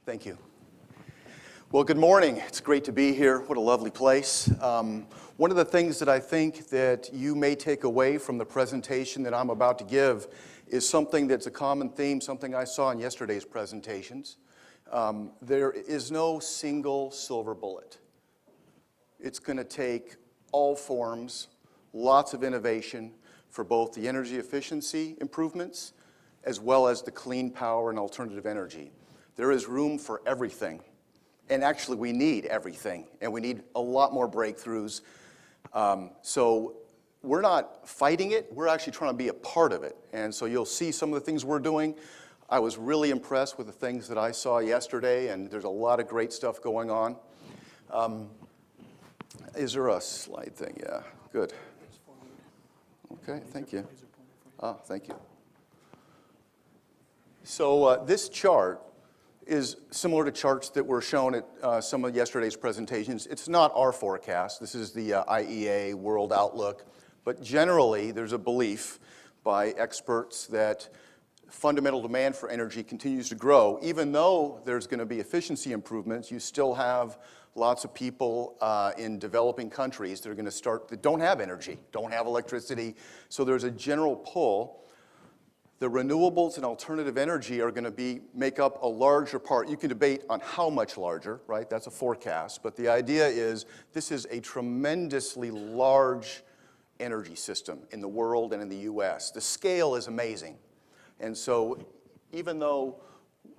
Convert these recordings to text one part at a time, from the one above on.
Thank you. Well, good morning. It's great to be here. What a lovely place. One of the things that I think that you may take away from the presentation that I'm about to give is something that's a common theme, something I saw in yesterday's presentations. There is no single silver bullet. It's going to take all forms, lots of innovation for both the energy efficiency improvements as well as the clean power and alternative energy. There is room for everything. And actually, we need everything, and we need a lot more breakthroughs. So we're not fighting it. We're actually trying to be a part of it. And so you'll see some of the things we're doing. I was really impressed with the things that I saw yesterday, and there's a lot of great stuff going on. Is there a slide thing? Yeah, good. Okay, thank you. Thank you. So this chart is similar to charts that were shown at some of yesterday's presentations. It's not our forecast. This is the IEA World Outlook. But generally, there's a belief by experts that fundamental demand for energy continues to grow. Even though there's going to be efficiency improvements, you still have lots of people in developing countries that are going to start that don't have energy, don't have electricity. So there's a general pull. The renewables and alternative energy are going to make up a larger part. You can debate on how much larger, right? That's a forecast. But the idea is this is a tremendously large energy system in the world and in the U.S. The scale is amazing. And so even though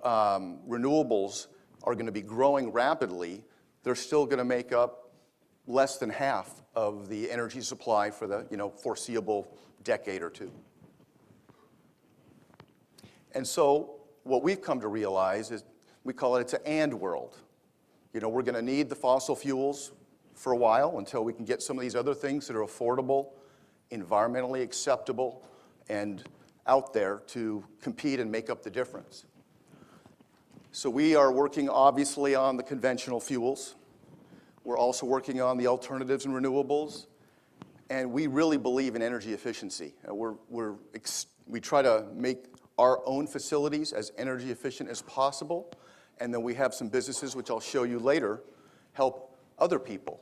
renewables are going to be growing rapidly, they're still going to make up less than half of the energy supply for the foreseeable decade or two. And so what we've come to realize is we call it's an and world. We're going to need the fossil fuels for a while until we can get some of these other things that are affordable, environmentally acceptable, and out there to compete and make up the difference. So we are working obviously on the conventional fuels. We're also working on the alternatives and renewables. And we really believe in energy efficiency. We try to make our own facilities as energy efficient as possible, and then we have some businesses, which I'll show you later, help other people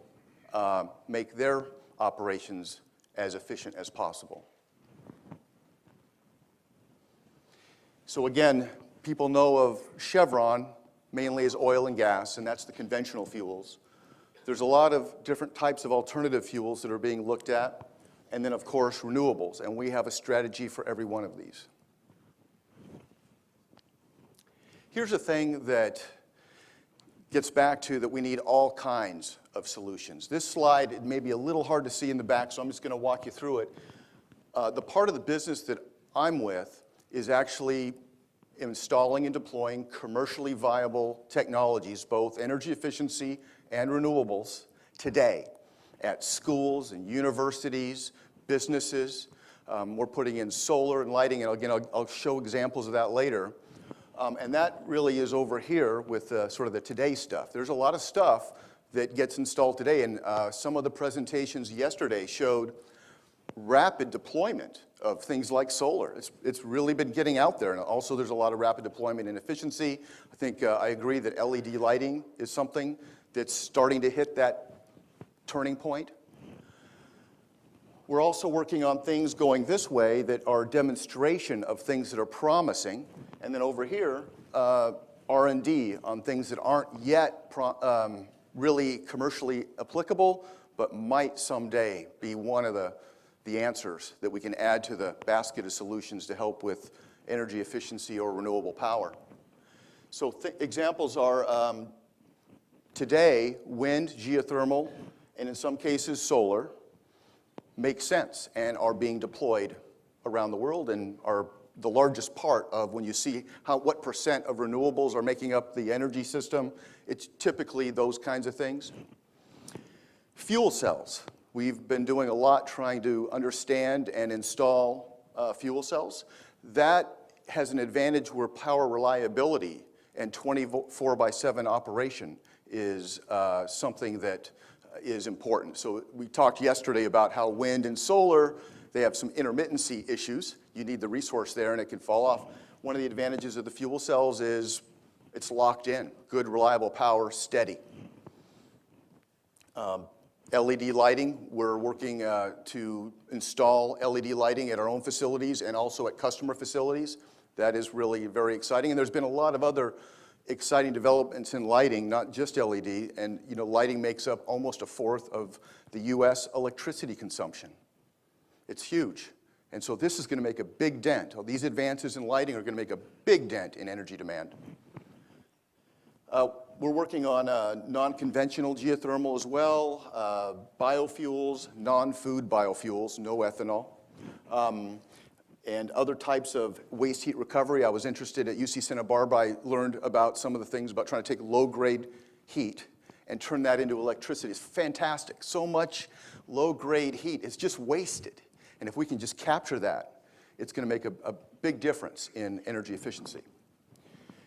make their operations as efficient as possible. So again, people know of Chevron mainly as oil and gas, and that's the conventional fuels. There's a lot of different types of alternative fuels that are being looked at, and then of course renewables, and we have a strategy for every one of these. Here's a thing that gets back to that we need all kinds of solutions. This slide, it may be a little hard to see in the back, so I'm just going to walk you through it. The part of the business that I'm with is actually installing and deploying commercially viable technologies, both energy efficiency and renewables, today at schools and universities, businesses. We're putting in solar and lighting, and again, I'll show examples of that later. And that really is over here with sort of the today stuff. There's a lot of stuff that gets installed today, and some of the presentations yesterday showed rapid deployment of things like solar. It's really been getting out there, and also there's a lot of rapid deployment in efficiency. I think I agree that LED lighting is something that's starting to hit that turning point. We're also working on things going this way that are demonstration of things that are promising. And then over here, R&D on things that aren't yet really commercially applicable, but might someday be one of the answers that we can add to the basket of solutions to help with energy efficiency or renewable power. So examples are today, wind, geothermal, and in some cases solar make sense and are being deployed around the world and are the largest part of when you see what percent of renewables are making up the energy system. It's typically those kinds of things. Fuel cells. We've been doing a lot trying to understand and install fuel cells. That has an advantage where power reliability and 24/7 operation is something that is important. So we talked yesterday about how wind and solar, they have some intermittency issues. You need the resource there and it can fall off. One of the advantages of the fuel cells is It's locked in. Good, reliable power, steady. LED lighting, we're working to install LED lighting at our own facilities and also at customer facilities. That is really very exciting. And there's been a lot of other exciting developments in lighting, not just LED. And lighting makes up almost a fourth of the US electricity consumption. It's huge. And so this is going to make a big dent. These advances in lighting are going to make a big dent in energy demand. We're working on non-conventional geothermal as well, biofuels, non-food biofuels, no ethanol, and other types of waste heat recovery. I was interested at UC Santa Barbara. I learned about some of the things about trying to take low-grade heat and turn that into electricity. It's fantastic. So much low-grade heat is just wasted. And if we can just capture that, it's going to make a big difference in energy efficiency.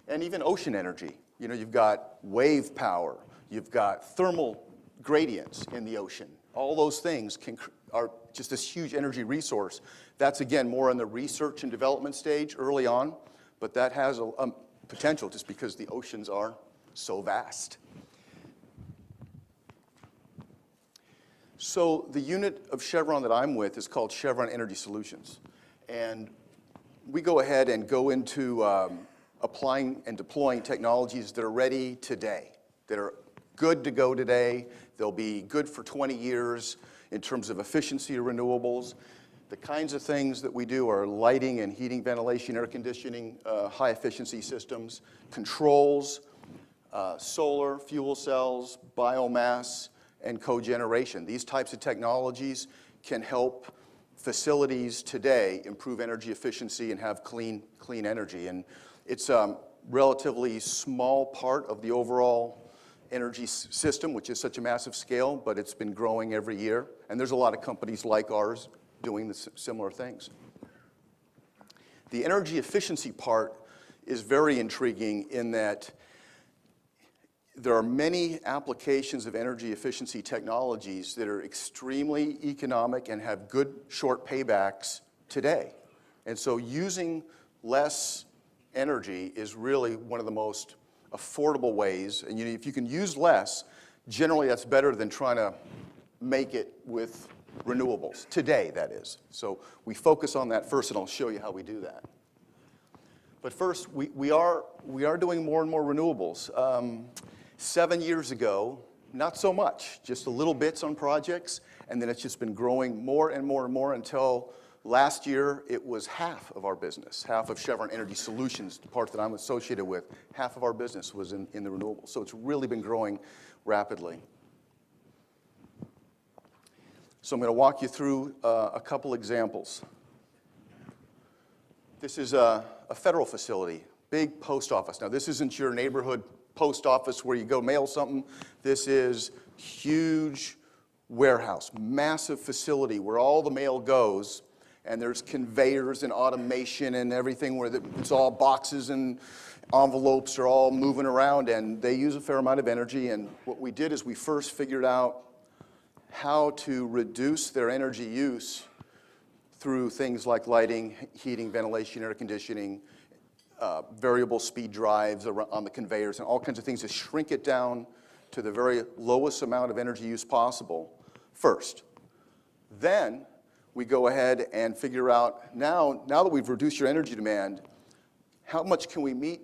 And even ocean energy. You've got wave power, you've got thermal gradients in the ocean. All those things are just this huge energy resource. That's, again, more on the research and development stage early on, but that has a potential just because the oceans are so vast. So the unit of Chevron that I'm with is called Chevron Energy Solutions. And we go ahead and go into applying and deploying technologies that are ready today, that are good to go today. They'll be good for 20 years in terms of efficiency of renewables. The kinds of things that we do are lighting and heating, ventilation, air conditioning, high efficiency systems, controls, solar, fuel cells, biomass, and cogeneration. These types of technologies can help facilities today improve energy efficiency and have clean energy. And it's a relatively small part of the overall energy system, which is such a massive scale, but it's been growing every year. And there's a lot of companies like ours doing similar things. The energy efficiency part is very intriguing in that there are many applications of energy efficiency technologies that are extremely economic and have good short paybacks today. And so using less energy is really one of the most affordable ways. And if you can use less, generally that's better than trying to make it with renewables. Today, that is. So we focus on that first, and I'll show you how we do that. But first, we are doing more and more renewables. 7 years ago, not so much, just a little bits on projects, and then it's just been growing more and more and more until last year it was half of our business, half of Chevron Energy Solutions, the part that I'm associated with, half of our business was in the renewables. So it's really been growing rapidly. So I'm going to walk you through a couple examples. This is a federal facility, big post office. Now this isn't your neighborhood post office where you go mail something. This is huge warehouse, massive facility where all the mail goes, and there's conveyors and automation and everything where it's all boxes and envelopes are all moving around, and they use a fair amount of energy. And what we did is we first figured out how to reduce their energy use through things like lighting, heating, ventilation, air conditioning, variable speed drives on the conveyors, and all kinds of things to shrink it down to the very lowest amount of energy use possible first. Then we go ahead and figure out, now that we've reduced your energy demand, how much can we meet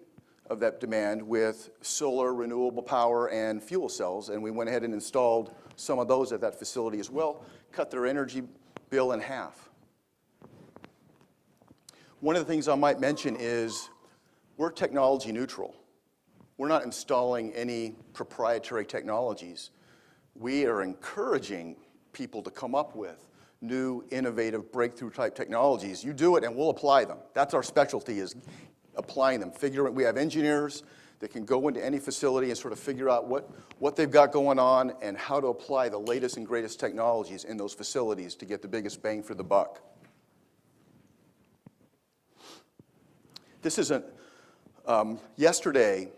of that demand with solar, renewable power, and fuel cells? And we went ahead and installed some of those at that facility as well, cut their energy bill in half. One of the things I might mention is we're technology neutral. We're not installing any proprietary technologies. We are encouraging people to come up with new, innovative, breakthrough type technologies. You do it and we'll apply them. That's our specialty, is applying them. We have engineers that can go into any facility and sort of figure out what they've got going on and how to apply the latest and greatest technologies in those facilities to get the biggest bang for the buck. This isn't, yesterday,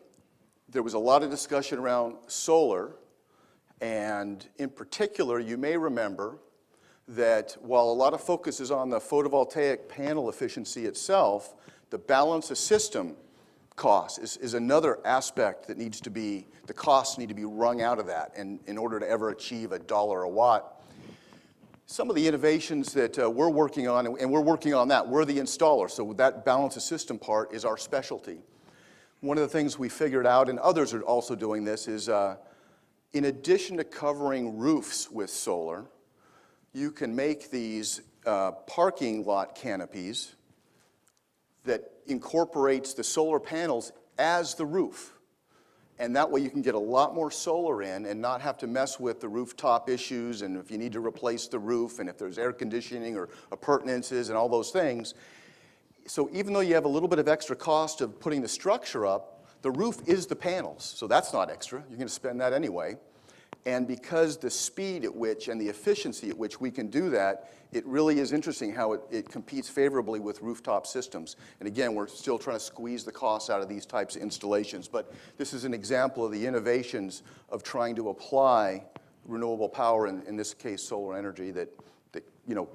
there was a lot of discussion around solar, and in particular, you may remember that while a lot of focus is on the photovoltaic panel efficiency itself, the balance of system cost is another aspect that needs to be, the costs need to be wrung out of that in order to ever achieve $1 a watt. Some of the innovations that we're working on, and we're working on that, we're the installer, so that balance of system part is our specialty. One of the things we figured out, and others are also doing this, is in addition to covering roofs with solar, you can make these parking lot canopies that incorporates the solar panels as the roof. And that way you can get a lot more solar in and not have to mess with the rooftop issues, and if you need to replace the roof, and if there's air conditioning or appurtenances and all those things. So even though you have a little bit of extra cost of putting the structure up, the roof is the panels, so that's not extra. You're going to spend that anyway. And because the speed at which and the efficiency at which we can do that, it really is interesting how it competes favorably with rooftop systems. And again, we're still trying to squeeze the costs out of these types of installations. But this is an example of the innovations of trying to apply renewable power, in this case solar energy, that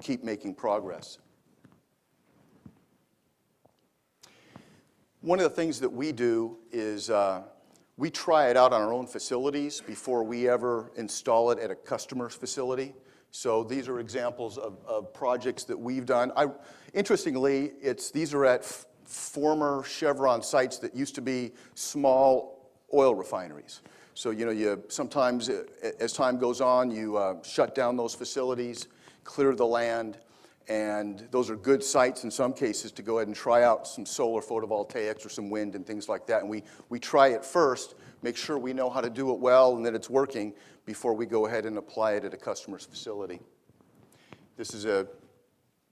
keep making progress. One of the things that we do is we try it out on our own facilities before we ever install it at a customer's facility. So these are examples of projects that we've done. Interestingly, these are at former Chevron sites that used to be small oil refineries. So you sometimes, as time goes on, you shut down those facilities, clear the land, and those are good sites in some cases to go ahead and try out some solar photovoltaics or some wind and things like that. And we try it first, make sure we know how to do it well and that it's working before we go ahead and apply it at a customer's facility. This is a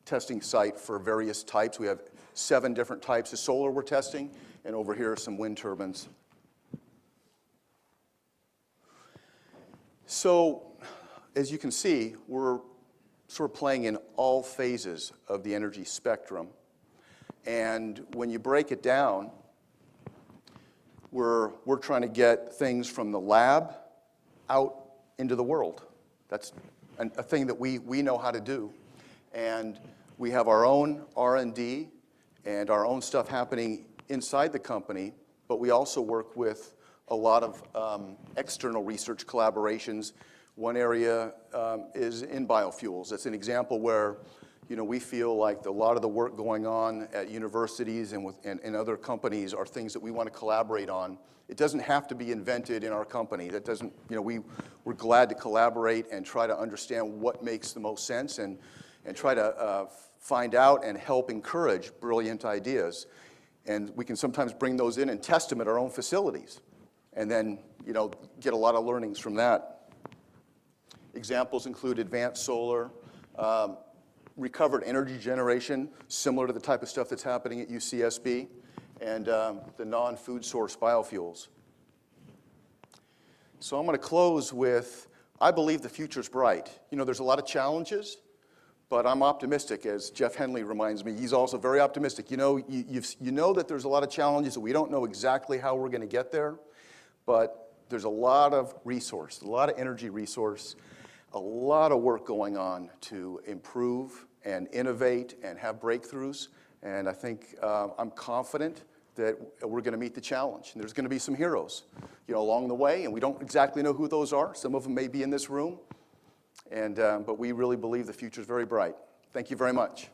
testing site for various types. We have 7 different types of solar we're testing, and over here are some wind turbines. So, as you can see, we're sort of playing in all phases of the energy spectrum. And when you break it down, we're trying to get things from the lab out into the world. That's a thing that we know how to do. And we have our own R&D and our own stuff happening inside the company, but we also work with a lot of external research collaborations. One area is in biofuels. It's an example where we feel like a lot of the work going on at universities and other companies are things that we want to collaborate on. It doesn't have to be invented in our company. That doesn't, we're glad to collaborate and try to understand what makes the most sense and try to find out and help encourage brilliant ideas. And we can sometimes bring those in and test them at our own facilities and then, get a lot of learnings from that. Examples include advanced solar, recovered energy generation, similar to the type of stuff that's happening at UCSB, and the non-food source biofuels. So I'm going to close with, I believe the future's bright. There's a lot of challenges, but I'm optimistic, as Jeff Henley reminds me. He's also very optimistic. You know that there's a lot of challenges, and we don't know exactly how we're going to get there, but there's a lot of resource, a lot of energy resource, a lot of work going on to improve and innovate and have breakthroughs. And I think I'm confident that we're going to meet the challenge. And there's going to be some heroes, along the way, and we don't exactly know who those are. Some of them may be in this room, but we really believe the future is very bright. Thank you very much.